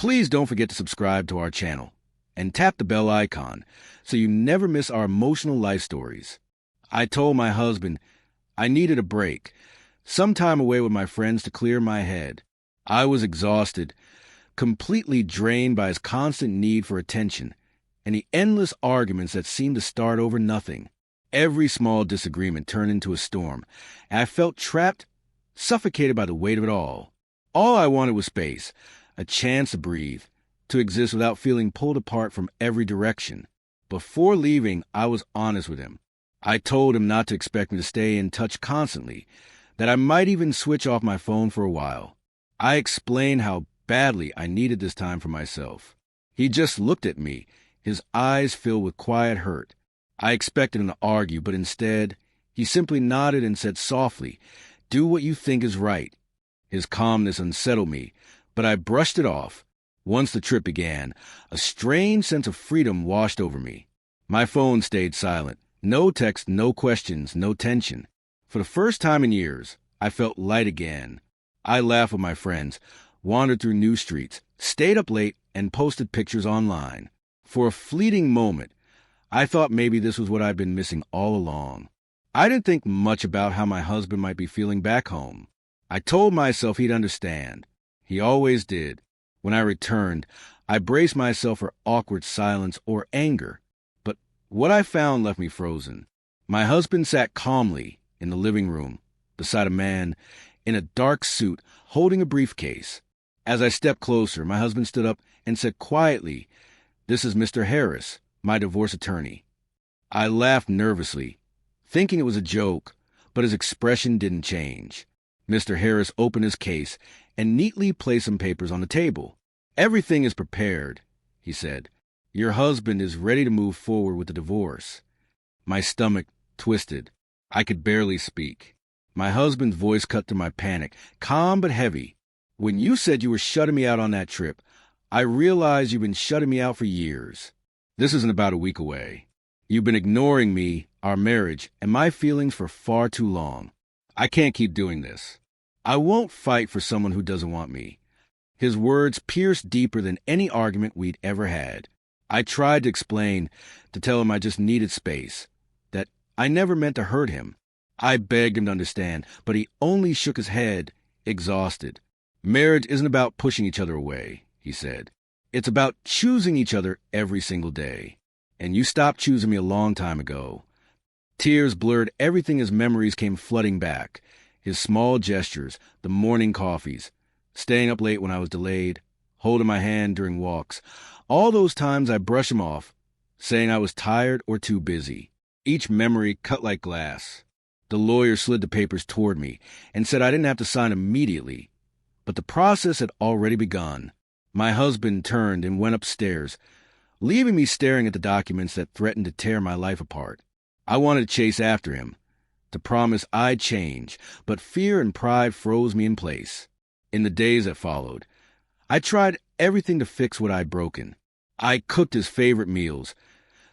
Please don't forget to subscribe to our channel and tap the bell icon so you never miss our emotional life stories. I told my husband I needed a break, some time away with my friends to clear my head. I was exhausted, completely drained by his constant need for attention and the endless arguments that seemed to start over nothing. Every small disagreement turned into a storm, and I felt trapped, suffocated by the weight of it all. All I wanted was space, a chance to breathe, to exist without feeling pulled apart from every direction. Before leaving, I was honest with him. I told him not to expect me to stay in touch constantly, that I might even switch off my phone for a while. I explained how badly I needed this time for myself. He just looked at me, his eyes filled with quiet hurt. I expected him to argue, but instead, he simply nodded and said softly, "Do what you think is right." His calmness unsettled me, but I brushed it off. Once the trip began, a strange sense of freedom washed over me. My phone stayed silent. No text, no questions, no tension. For the first time in years, I felt light again. I laughed with my friends, wandered through new streets, stayed up late, and posted pictures online. For a fleeting moment, I thought maybe this was what I'd been missing all along. I didn't think much about how my husband might be feeling back home. I told myself he'd understand. He always did. When I returned, I braced myself for awkward silence or anger. But what I found left me frozen. My husband sat calmly in the living room, beside a man in a dark suit holding a briefcase. As I stepped closer, my husband stood up and said quietly, "This is Mr. Harris, my divorce attorney." I laughed nervously, thinking it was a joke, but his expression didn't change. Mr. Harris opened his case and neatly placed some papers on the table. "Everything is prepared," he said. "Your husband is ready to move forward with the divorce." My stomach twisted. I could barely speak. My husband's voice cut through my panic, calm but heavy. "When you said you were shutting me out on that trip, I realized you've been shutting me out for years. This isn't about a week away. You've been ignoring me, our marriage, and my feelings for far too long. I can't keep doing this. I won't fight for someone who doesn't want me." His words pierced deeper than any argument we'd ever had. I tried to explain, to tell him I just needed space, that I never meant to hurt him. I begged him to understand, but he only shook his head, exhausted. "Marriage isn't about pushing each other away," he said. "It's about choosing each other every single day. And you stopped choosing me a long time ago." Tears blurred everything as memories came flooding back. His small gestures, the morning coffees, staying up late when I was delayed, holding my hand during walks. All those times I brushed him off, saying I was tired or too busy. Each memory cut like glass. The lawyer slid the papers toward me and said I didn't have to sign immediately. But the process had already begun. My husband turned and went upstairs, leaving me staring at the documents that threatened to tear my life apart. I wanted to chase after him, to promise I'd change, but fear and pride froze me in place. In the days that followed, I tried everything to fix what I'd broken. I cooked his favorite meals,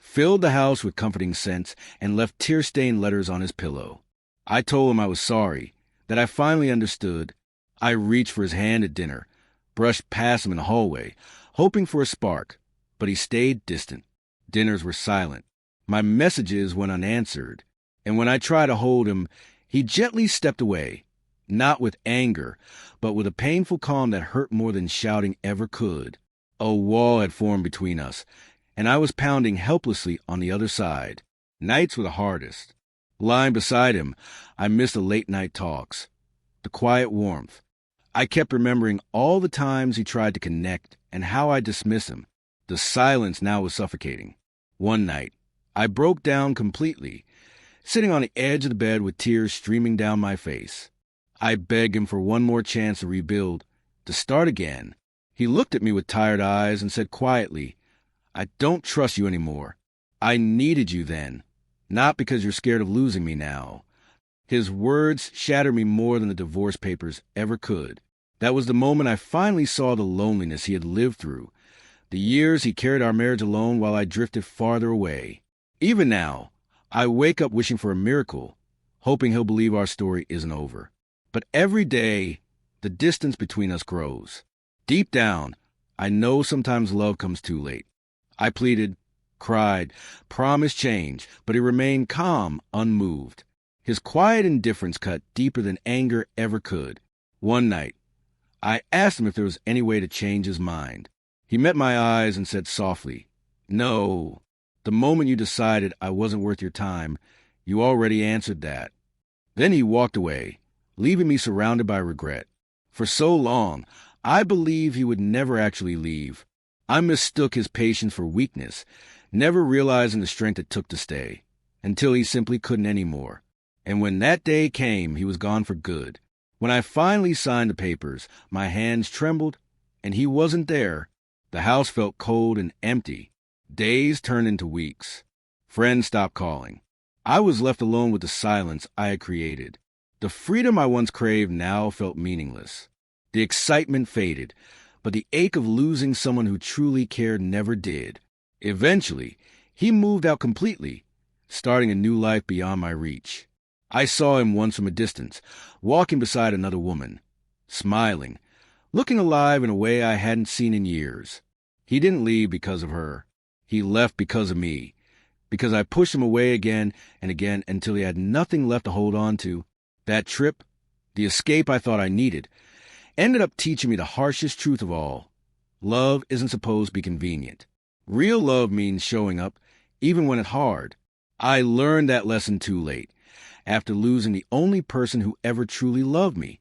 filled the house with comforting scents, and left tear-stained letters on his pillow. I told him I was sorry, that I finally understood. I reached for his hand at dinner, brushed past him in the hallway, hoping for a spark, but he stayed distant. Dinners were silent. My messages went unanswered, and when I tried to hold him, he gently stepped away, not with anger, but with a painful calm that hurt more than shouting ever could. A wall had formed between us, and I was pounding helplessly on the other side. Nights were the hardest. Lying beside him, I missed the late-night talks, the quiet warmth. I kept remembering all the times he tried to connect and how I dismissed him. The silence now was suffocating. One night, I broke down completely, sitting on the edge of the bed with tears streaming down my face. I begged him for one more chance to rebuild, to start again. He looked at me with tired eyes and said quietly, "I don't trust you anymore. I needed you then, not because you're scared of losing me now." His words shattered me more than the divorce papers ever could. That was the moment I finally saw the loneliness he had lived through, the years he carried our marriage alone while I drifted farther away. Even now, I wake up wishing for a miracle, hoping he'll believe our story isn't over. But every day, the distance between us grows. Deep down, I know sometimes love comes too late. I pleaded, cried, promised change, but he remained calm, unmoved. His quiet indifference cut deeper than anger ever could. One night, I asked him if there was any way to change his mind. He met my eyes and said softly, "No. The moment you decided I wasn't worth your time, you already answered that." Then he walked away, leaving me surrounded by regret. For so long, I believed he would never actually leave. I mistook his patience for weakness, never realizing the strength it took to stay, until he simply couldn't anymore. And when that day came, he was gone for good. When I finally signed the papers, my hands trembled, and he wasn't there. The house felt cold and empty. Days turned into weeks. Friends stopped calling. I was left alone with the silence I had created. The freedom I once craved now felt meaningless. The excitement faded, but the ache of losing someone who truly cared never did. Eventually, he moved out completely, starting a new life beyond my reach. I saw him once from a distance, walking beside another woman, smiling, looking alive in a way I hadn't seen in years. He didn't leave because of her. He left because of me, because I pushed him away again and again until he had nothing left to hold on to. That trip, the escape I thought I needed, ended up teaching me the harshest truth of all. Love isn't supposed to be convenient. Real love means showing up, even when it's hard. I learned that lesson too late, after losing the only person who ever truly loved me.